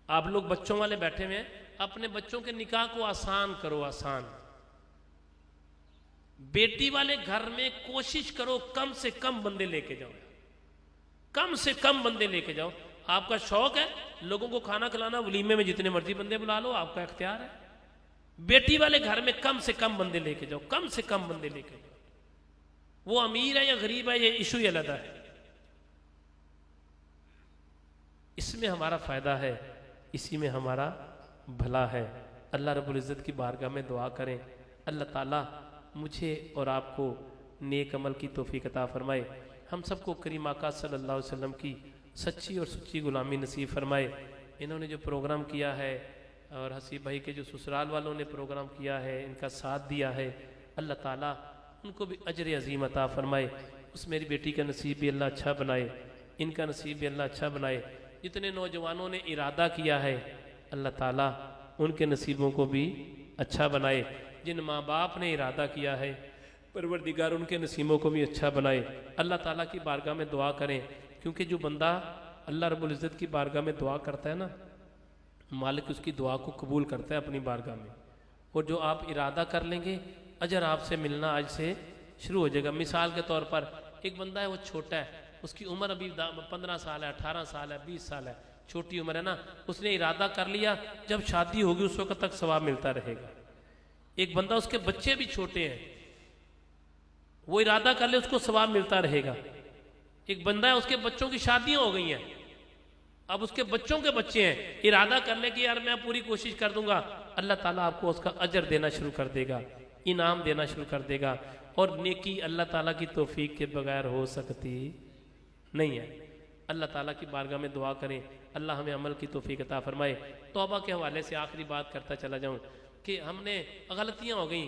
आप लोग बच्चों वाले बैठे हुए हैं, अपने बच्चों के निकाह को आसान करो, आसान। बेटी वाले घर में कोशिश करो कम से कम बंदे लेके जाओ, कम से कम बंदे लेके जाओ। आपका शौक है लोगों को खाना खिलाना, वलीमे में जितने मर्जी बंदे बुला लो, आपका इख्तियार है। बेटी वाले घर में कम से कम बंदे लेके जाओ, कम से कम बंदे लेके जाओ। वो अमीर है या गरीब है, ये इशू ही अलग है। इसमें हमारा फायदा है, इसी में हमारा भला है। अल्लाह रब्बुल इज़्ज़त की बारगाह में दुआ करें, अल्लाह ताला मुझे और आपको नेक अमल की तौफीक अता फरमाए। हम सबको करीम आका सल्लल्लाहु अलैहि वसल्लम की सच्ची और सच्ची गुलामी नसीब फरमाए। इन्होंने जो प्रोग्राम किया है और हसीब भाई के जो ससुराल वालों ने प्रोग्राम किया है, इनका साथ दिया है, अल्लाह ताला उनको भी अजर अजीम अता फरमाए। उस मेरी बेटी का नसीब भी अल्लाह अच्छा बनाए, इनका नसीब भी अल्लाह अच्छा बनाए। जितने नौजवानों ने इरादा किया है अल्लाह ताला उनके नसीबों को भी अच्छा बनाए। जिन माँ बाप ने इरादा किया है परवरदिगार उनके नसीबों को भी अच्छा बनाए। अल्लाह ताला की बारगाह में दुआ करें, क्योंकि जो बंदा अल्लाह रब्बुल इज़्ज़त की बारगाह में दुआ करता है ना, मालिक उसकी दुआ को कबूल करता है अपनी बारगाह में। और जो आप इरादा कर लेंगे अजर आपसे मिलना आज से शुरू हो जाएगा। मिसाल के तौर पर एक बंदा है, वो छोटा है, उसकी उम्र अभी 15 साल है, 18 साल है, 20 साल है, छोटी उम्र है ना, उसने इरादा कर लिया जब शादी होगी उस वक्त तक सवाब मिलता रहेगा। एक बंदा उसके बच्चे भी छोटे हैं, वो इरादा कर ले उसको सवाब मिलता रहेगा। एक बंदा है उसके बच्चों की शादियां हो गई हैं, अब उसके बच्चों के बच्चे हैं, इरादा कर ले कि यार मैं पूरी कोशिश कर दूंगा, अल्लाह ताला आपको उसका अजर देना शुरू कर देगा, इनाम देना शुरू कर देगा। और नेकी अल्लाह ताला की तौफीक के बगैर हो सकती नहीं है। अल्लाह ताला की बारगाह में दुआ करें, अल्लाह हमें अमल की तौफीक अता फरमाए। तौबा के हवाले से आखिरी बात करता चला जाऊं कि हमने गलतियां हो गई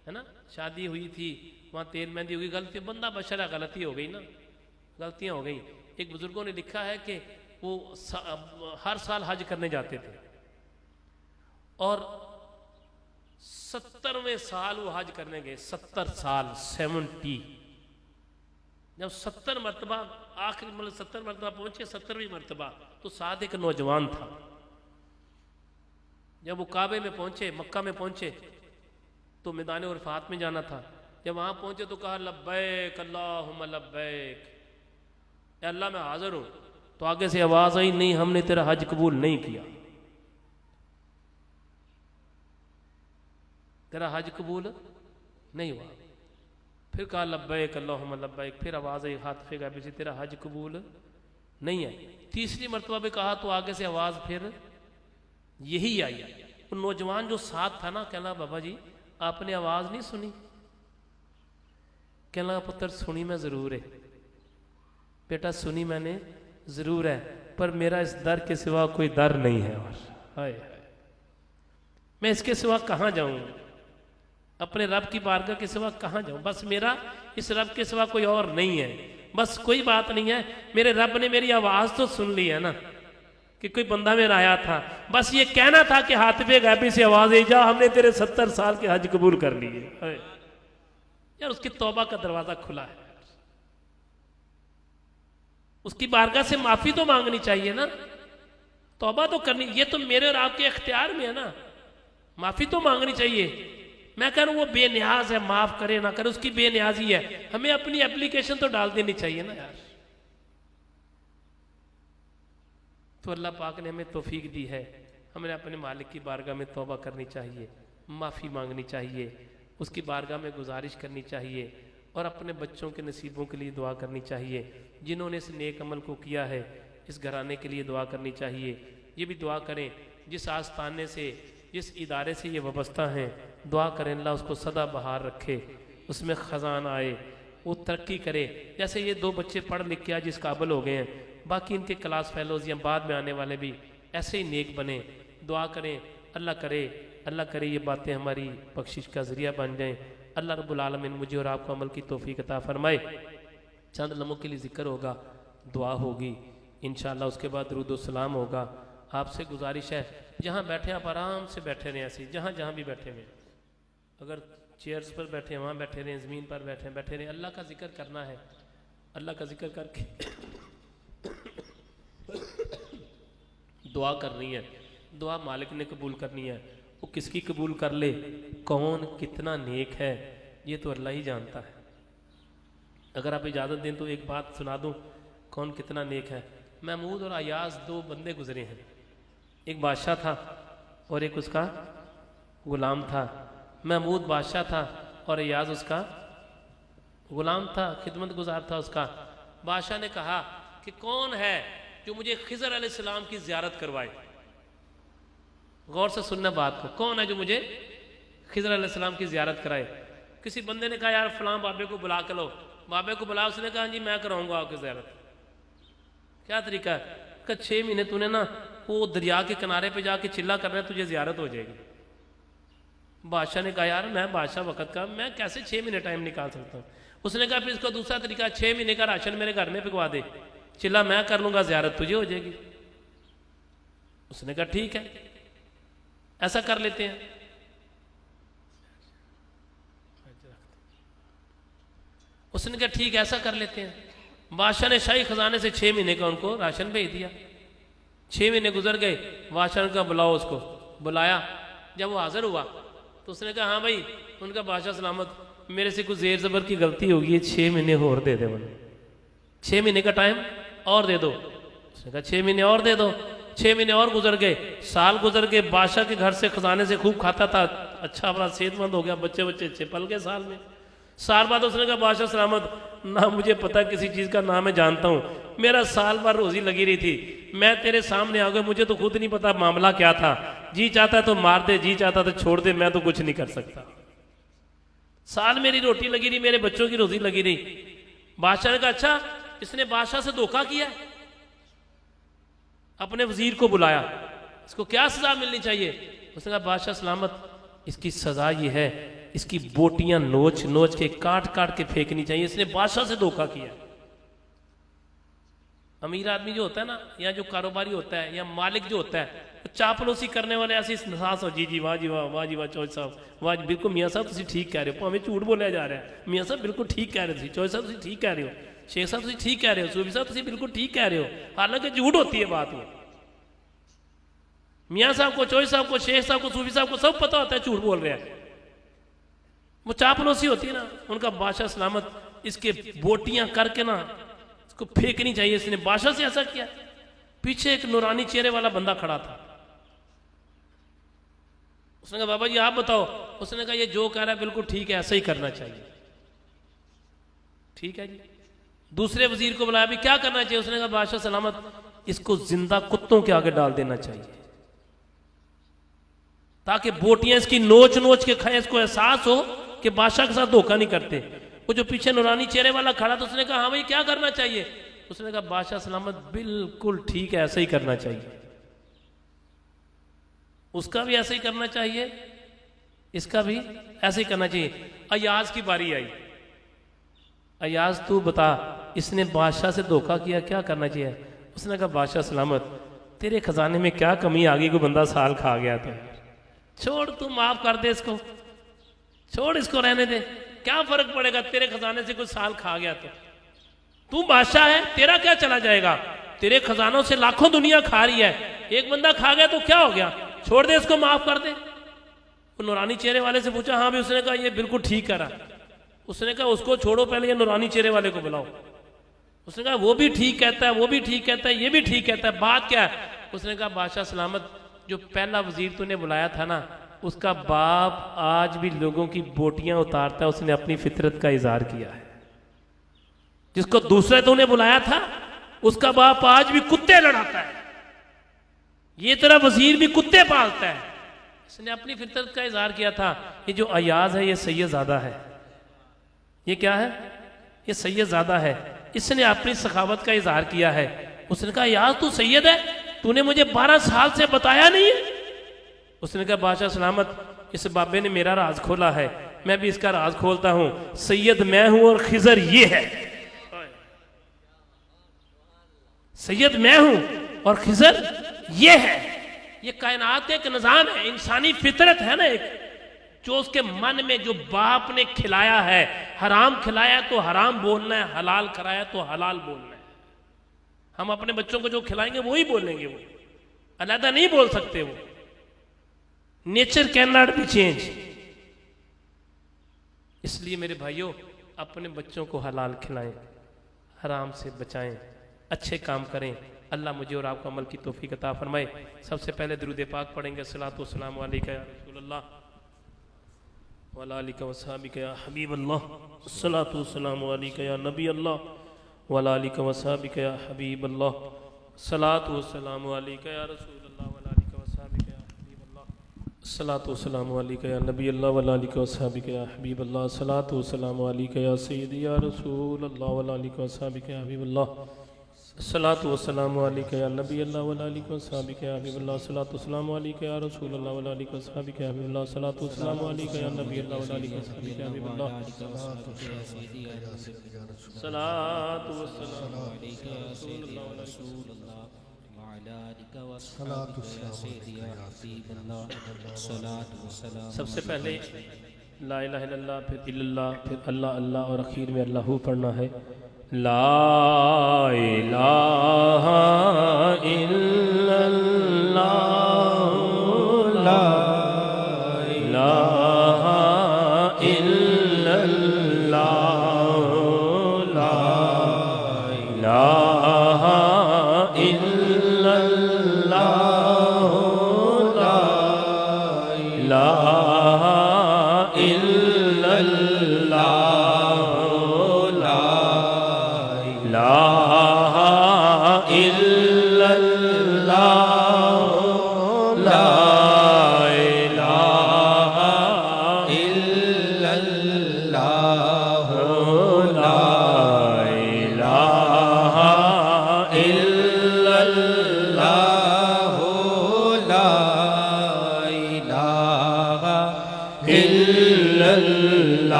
है ना, शादी हुई थी वहाँ तेल मेहंदी हो गई, गलती बंदा बशरा गलती हो गई ना, गलतियां हो गई। एक बुजुर्गों ने लिखा है कि वो हर साल हज करने जाते थे और 70वें साल वो हज करने गए, 70 साल 70। जब 70 मरतबा आखिरी मतलब 70 मरतबा पहुंचे, 70वीं मरतबा तो साथ एक नौजवान था। जब वो काबे में पहुंचे, मक्का में पहुंचे तो मैदान उरफात में जाना था। जब वहां पहुंचे तो कहा लब्बैक अल्लाहुम्मा लब्बैक, अल्लाह मैं हाजिर हूं। तो आगे से आवाज आई, नहीं हमने तेरा हज कबूल नहीं किया, तेरा हज कबूल नहीं हुआ। फिर कहा लब्बैक अल्लाहुम्मा लब्बैक, फिर आवाज आई हाथ फेंका पीछे, तेरा हज कबूल नहीं है। तीसरी मरतबा भी कहा तो आगे से आवाज फिर यही आई। वो नौजवान जो साथ था ना, कहना बाबा जी आपने आवाज नहीं सुनी? कहना पुत्र सुनी मैं जरूर है बेटा, सुनी मैंने जरूर है, पर मेरा इस दर के सिवा कोई दर नहीं है। और हाय हाय, मैं इसके सिवा कहाँ जाऊं, अपने रब की बारगाह के सिवा कहाँ जाऊं? बस मेरा इस रब के सिवा कोई और नहीं है, बस कोई बात नहीं है, मेरे रब ने मेरी आवाज तो सुन ली है ना, कि कोई बंदा मेरा आया था, बस ये कहना था कि हाथ पे गैबी से आवाज आई, जा हमने तेरे 70 साल के हज कबूल कर लिए। यार उसकी तौबा का दरवाजा खुला है, उसकी बारगाह से माफी तो मांगनी चाहिए ना, तौबा तो करनी। ये तो मेरे और आपके इख्तियार में है ना, माफी तो मांगनी चाहिए। मैं कह रहा हूं वो बेनियाज है, माफ करे ना करे उसकी बेनियाजी है, हमें अपनी एप्लीकेशन तो डाल देनी चाहिए ना यार। तो अल्लाह पाक ने हमें तौफीक दी है, हमें अपने मालिक की बारगाह में तौबा करनी चाहिए, माफ़ी मांगनी चाहिए, उसकी बारगाह में गुजारिश करनी चाहिए और अपने बच्चों के नसीबों के लिए दुआ करनी चाहिए। जिन्होंने इस नेक अमल को किया है इस घराने के लिए दुआ करनी चाहिए। ये भी दुआ करें जिस आस्थाने से जिस इदारे से ये वाबस्ता हैं दुआ करें अल्लाह उसको सदा बहार रखे, उसमें ख़जाना आए, वो तरक्की करे। जैसे ये 2 बच्चे पढ़ लिख के आज इस काबिल हो गए हैं, बाकी इनके क्लास फेलोज या बाद में आने वाले भी ऐसे ही नेक बने। दुआ करें अल्लाह करे ये बातें हमारी बख्शिश का ज़रिया बन जाएं। अल्लाह रब्बुल आलमीन मुझे और आपको अमल की तौफीक अता फरमाए। चंद लम्हों के लिए ज़िक्र होगा, दुआ होगी इंशाअल्लाह, उसके बाद दुरूद व सलाम होगा। आपसे गुजारिश है जहाँ बैठे आप आराम से बैठे रहें, ऐसे जहाँ भी बैठे हुए, अगर चेयर्स पर बैठे हैं वहाँ बैठे रहें, ज़मीन पर बैठे रहें। अल्लाह का जिक्र करना है, अल्लाह का जिक्र करके दुआ करनी है। दुआ मालिक ने कबूल करनी है, वो किसकी कबूल कर ले, कौन कितना नेक है ये तो अल्लाह ही जानता है। अगर आप इजाज़त दें तो एक बात सुना दूं, कौन कितना नेक है। महमूद और अयाज 2 बंदे गुजरे हैं, एक बादशाह था और एक उसका गुलाम था। महमूद बादशाह था और अयाज उसका गुलाम था, खिदमत गुजार था उसका। बादशाह ने कहा कि कौन है जो मुझे खिज़र अलैहिस्सलाम की ज़ियारत करवाए। गौर से सुनना बात को, कौन है जो मुझे खिज़र अलैहिस्सलाम की ज़ियारत कराए। किसी बंदे ने कहा यार फलां बाबे को बुला के लो, बाबे को बुला, उसने कहा जी मैं कराऊंगा आपकी ज़ियारत। क्या तरीका है? कहा 6 महीने तूने ना वो दरिया के किनारे पे जाके चिल्ला करना है, तुझे ज़ियारत हो जाएगी। बादशाह ने कहा यार मैं बादशाह वक़्त का, मैं कैसे 6 महीने टाइम निकाल सकता हूँ। उसने कहा फिर इसका दूसरा तरीका, 6 महीने का राशन मेरे घर में भिजवा दे, चिल्ला मैं कर लूँगा, ज़ियारत तुझे हो जाएगी। उसने कहा ठीक है ऐसा कर लेते हैं। उसने कहा ठीक है ऐसा कर लेते हैं। बादशाह ने शाही खजाने से 6 महीने का उनको राशन भेज दिया। 6 महीने गुजर गए, बादशाह ने कहा बुलाओ उसको। बुलाया, जब वो हाजिर हुआ तो उसने कहा हाँ भाई, उनका बादशाह सलामत, मेरे से कुछ ज़ेर ज़बर की गलती होगी, 6 महीने और दे दे, मुझे 6 महीने का टाइम और दे दो। उसने कहा 6 महीने और दे दो। 6 महीने और गुजर गए, साल गुजर गए, बादशाह के घर से खजाने से खूब खाता था, अच्छा बड़ा सेहतमंद हो गया, बच्चे अच्छे पल गए। साल बाद उसने कहा बादशाह सलामत, ना मुझे पता किसी चीज़ का, ना मैं जानता हूँ, मेरा साल भर रोज़ी लगी रही थी, मैं तेरे सामने आ गया, मुझे तो खुद नहीं पता मामला क्या था, जी चाहता है तो मार दे, जी चाहता तो छोड़ दे, मैं तो कुछ नहीं कर सकता। साल मेरी रोटी लगी रही, मेरे बच्चों की रोज़ी लगी रही। बादशाह ने कहा अच्छा इसने बादशाह से धोखा किया। अपने वजीर को बुलाया, इसको क्या सजा मिलनी चाहिए। उसने कहा बादशाह सलामत, इसकी सजा ये है, इसकी बोटियां नोच नोच के काट काट के फेंकनी चाहिए, इसने बादशाह से धोखा किया। अमीर आदमी जो होता है ना, या जो कारोबारी होता है, या मालिक जो होता है, तो चापलूसी करने वाले ऐसी नसास हो, जी जी वाह जी वाह, वाह जी वाह चौधरी साहब, वाह जी बिल्कुल मियाँ साहब तुम ठीक कह रहे हो, हमें झूठ बोलिया जा रहा है, मियाँ साहब बिल्कुल ठीक कह रहे थे, चौधरी साहब तुम ठीक कह रहे हो, शेख साहब तुम ठीक कह रहे हो, सूफी साहब तुम बिल्कुल ठीक कह रहे हो, हालांकि झूठ होती है बात। वो मियाँ साहब को, चौधरी साहब को, शेख साहब को, सूफी साहब को सब पता होता है झूठ बोल रहे हैं, वो चापलूसी होती है ना। उनका बादशाह सलामत, इसके बोटियां करके ना इसको फेंकनी चाहिए, इसने बादशाह से ऐसा किया। पीछे एक नूरानी चेहरे वाला बंदा खड़ा था। उसने कहा बाबा जी आप बताओ। उसने कहा ये जो कह रहा है बिल्कुल ठीक है, ऐसा ही करना चाहिए। ठीक है जी। दूसरे वजीर को बुलाया, भी क्या करना चाहिए। उसने कहा बादशाह सलामत, इसको जिंदा कुत्तों के आगे डाल देना चाहिए, ताकि बोटियां इसकी नोच नोच के खाए, इसको एहसास हो कि बादशाह के साथ धोखा नहीं करते। वो जो पीछे नूरानी चेहरे वाला खड़ा था, उसने कहा हाँ भाई क्या करना चाहिए। उसने कहा बादशाह सलामत बिल्कुल ठीक है, ऐसा ही करना चाहिए। उसका भी ऐसा ही करना चाहिए, इसका भी ऐसे ही करना चाहिए। अयाज की बारी आई। अयाज तू बता, इसने बादशाह से धोखा किया, क्या करना चाहिए। उसने कहा बादशाह सलामत, तेरे खजाने में क्या कमी आ गई, कोई बंदा साल खा गया था, छोड़ तू माफ कर दे इसको, छोड़ इसको रहने दे, क्या फर्क पड़ेगा, तेरे खजाने से कोई साल खा गया तो तू बादशाह है, तेरा क्या चला जाएगा, तेरे खजानों से लाखों दुनिया खा रही है, एक बंदा खा गया तो क्या हो गया, छोड़ दे इसको, माफ कर दे। वो नूरानी चेहरे वाले से पूछा, हाँ भी। उसने कहा ये बिल्कुल ठीक करा। उसने कहा उसको छोड़ो, पहले ये नूरानी चेहरे वाले को बुलाओ। उसने कहा वो भी ठीक कहता है, वो भी ठीक कहता है, ये भी ठीक कहता है, बात क्या है। उसने कहा बादशाह सलामत, जो पहला वजीर तूने बुलाया था ना, उसका बाप आज भी लोगों की बोटियां उतारता है, उसने अपनी फितरत का इजहार किया है। जिसको दूसरे तूने बुलाया था, उसका बाप आज भी कुत्ते लड़ाता है, ये तेरा वजीर भी कुत्ते पालता है, इसने अपनी फितरत का इजहार किया था। ये जो अयाज है ये सैयदजादा है। ये क्या है? ये सैयदजादा है। इसने अपनी सखावत का इजहार किया है। उसने कहा यार तू सैयद है, तूने मुझे 12 साल से बताया नहीं है। उसने कहा बादशाह सलामत, इस बाबे ने मेरा राज खोला है, मैं भी इसका राज खोलता हूं। सैयद मैं हूं और खिजर ये है। सैयद मैं हूं और खिजर ये है। ये कायनात एक निजाम है, इंसानी फितरत है ना एक, जो उसके मन में जो बाप ने खिलाया है, हराम खिलाया तो हराम बोलना है, हलाल कराया तो हलाल बोलना है। हम अपने बच्चों को जो खिलाएंगे वही बोलेंगे, वो अलग नहीं बोल सकते। वो nature can not be change. इसलिए मेरे भाइयों अपने बच्चों को हलाल खिलाएं, हराम से बचाएं, अच्छे काम करें। अल्लाह मुझे और आपको अमल की तौफीक अता फरमाए। सबसे पहले दुरूद पाक पढ़ेंगे, सलातो सलाम अलैका या रसूलल्लाह व अला आलिका व सहाबिका या हबीबल्लाह, सलातो सलाम अलैका या नबी अल्लाह व अला आलिका व सहाबिका या हबीबल्लाह, सलातो सलाम अलैका या रसूलल्लाह व अला आलिका व सहाबिका या हबीबल्लाह, सलातो सलाम अलैका या नबी अल्लाह व अला आलिका व सहाबिका या हबीबल्लाह, सलातो सलाम अलैका या सय्यदी या रसूलल्लाह व अला आलिका व सहाबिका या हबीबल्लाह, सलातु वस्सलामु अलैका या नबी अल्लाह व अला आलिका व सहाबिका या हबीबल्लाह, सलातु वस्सलामु अलैका या रसूल अल्लाह व अला आलिका व सहाबिका या हबीबल्लाह, सलातु वस्सलामु अलैका या नबी अल्लाह व अला आलिका व सहाबिका या हबीबल्लाह, सलातु वस्सलामु अलैका या रसूल अल्लाह व अला आलिका व सहाबिका या हबीबल्लाह। सबसे पहले ला इलाहा इल्लल्लाह, फिर इल्लल्लाह, फिर अल्लाह अल्लाह और आखिर में अल्लाहू पढ़ना है। ला इलाहा इल्लल्लाह, ला इलाहा इल्लल्लाह, ला इलाहा इल्लल्लाह, ला इलाहा इल्लल्लाह,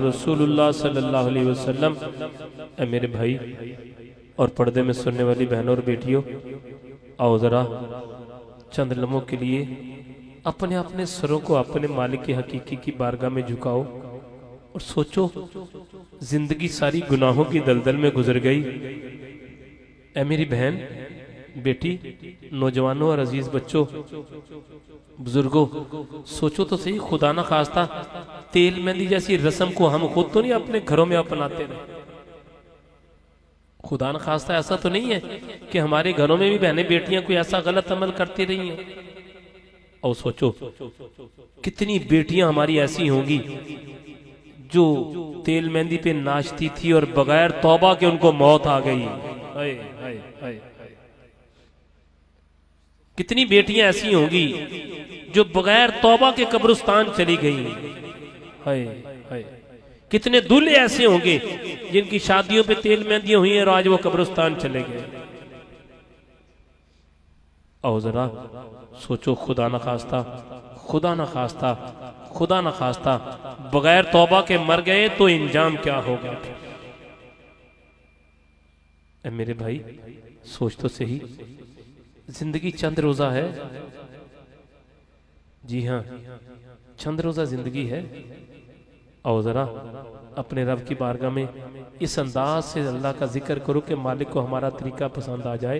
रसूलुल्लाह सल्लल्लाहु अलैहि वसल्लम। ऐ मेरे भाई और पर्दे में सुनने वाली बहनों और बेटियों, आओ जरा चंद लम्हों के लिए अपने अपने सरों को अपने मालिक के हकीकी की बारगाह में झुकाओ और सोचो, जिंदगी सारी गुनाहों की दलदल में गुजर गई। ऐ मेरी बहन, बेटी, नौजवानों और अजीज बच्चों, बुजुर्गों, सोचो तो सही, खुदा ना खास्ता तेल मेहंदी जैसी रस्म को हम खुद तो नहीं अपने घरों में अपनाते रहे। खुदा ना खास्ता ऐसा तो नहीं है कि हमारे घरों में भी बहनें बेटियां कोई ऐसा गलत अमल करती रही हैं। और सोचो कितनी बेटियां हमारी ऐसी होंगी जो तेल मेहंदी पे नाचती थी और बगैर तौबा के उनको मौत आ गई। हाय हाय हाय। कितनी बेटियां ऐसी होंगी जो बगैर तौबा के कब्रिस्तान चली गई। हाय हाय। कितने दूल्हे ऐसे होंगे जिनकी शादियों पे तेल मेहंदियां हुई हैं और आज वो कब्रिस्तान चले गए। आओ जरा सोचो, खुदा न खास्ता, खुदा न खास्ता, खुदा न खास्ता बगैर तौबा के मर गए तो इंजाम क्या होगा। मेरे भाई सोच तो सही, जिंदगी चंद रोजा है। जी हाँ, चंद रोजा जिंदगी है। आओ जरा अपने रब की बारगाह में इस अंदाज से अल्लाह का जिक्र करो कि मालिक को हमारा तरीका पसंद आ जाए।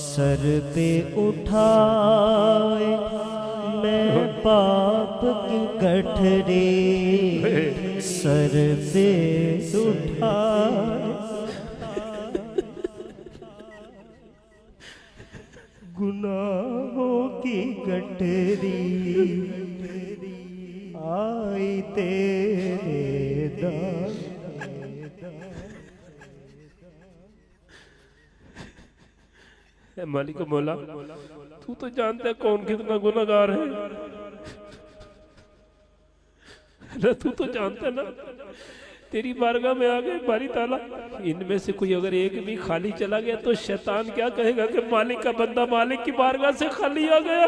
सर पे उठाए मैं पाप की गठरी, सर पे उठाए गुनाहों की गठरी, आई तेरे दार। मालिक मौला तू तो जानता है कौन कितना गुनाहगार है ना, तू तो जानता है ना। तेरी बारगाह में आ गए बारी ताला, इनमें से कोई अगर एक भी खाली चला गया तो शैतान क्या कहेगा कि मालिक का बंदा मालिक की बारगाह से खाली आ गया।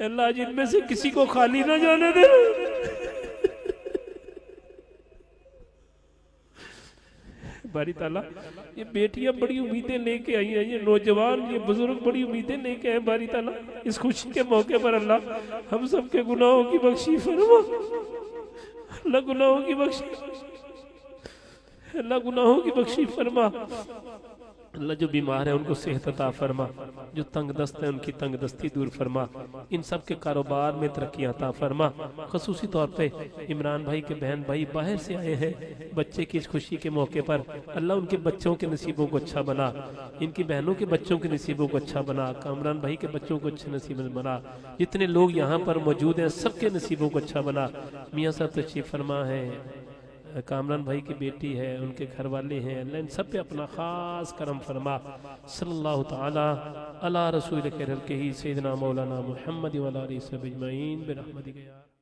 अल्लाह जिनमें से किसी को खाली ना जाने दे। बारी ताला ये बेटियां बड़ी उम्मीदें लेके आई हैं, ये नौजवान ये बुजुर्ग बड़ी उम्मीदें लेके आए बारी ताला। इस खुशी के मौके पर अल्लाह हम सब के गुनाहों की बख्शी फरमा, अल्लाह गुनाहों की बख्शी, अल्लाह गुनाहों की बख्शी फरमा। अल्लाह जो बीमार है उनको सेहत अता फरमा, जो तंग दस्त है उनकी तंग दस्ती दूर फरमा, इन सब के कारोबार में तरक्की अता फरमा। खसूसी तौर पे इमरान भाई के बहन भाई बाहर से आए हैं बच्चे की इस खुशी के मौके पर, अल्लाह उनके बच्चों के नसीबों को अच्छा बना, इनकी बहनों के बच्चों के नसीबों को अच्छा बना, कामरान भाई के बच्चों को अच्छे नसीब बना, जितने लोग यहाँ पर मौजूद हैं सबके नसीबों को अच्छा बना। मियाँ साहब तशरीफ फरमा है, कामरान भाई की बेटी है, उनके घर वाले हैं, अल्लाह इन सब पे अपना खास करम फरमा। सल्लल्लाहु ताला अला रसूल के ही सैयदना मौलाना मुहम्मद व अला आलिहि व सहबिहि अजमईन बिरहमतिका।